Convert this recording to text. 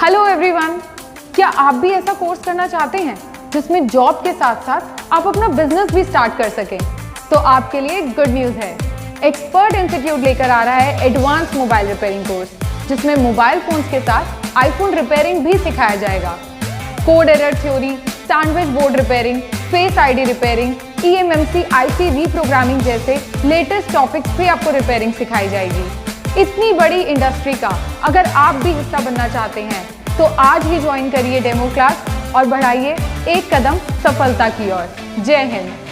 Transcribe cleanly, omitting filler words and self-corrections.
Hello everyone, क्या आप भी ऐसा कोर्स करना चाहते हैं जिसमें जॉब के साथ साथ आप अपना बिजनेस भी स्टार्ट कर सकें? तो आपके लिए गुड न्यूज़ है। एक्सपर्ट इंस्टीट्यूट लेकर आ रहा है एडवांस मोबाइल रिपेयरिंग कोर्स, जिसमें मोबाइल फोन्स के साथ आईफोन रिपेयरिंग भी सिखाया जाएगा। Code error theory, sandwich board repairing, face ID repairing, EMMC IC reprogramming जैसे लेटेस्ट टॉपिक्स भी आपको रिपेयरिंग सिखाई जाएगी। इतनी बड़ी इंडस्ट्री का अगर आप भी हिस्सा बनना चाहते हैं तो आज ही ज्वाइन करिए डेमो क्लास और बढ़ाइए एक कदम सफलता की ओर। जय हिंद।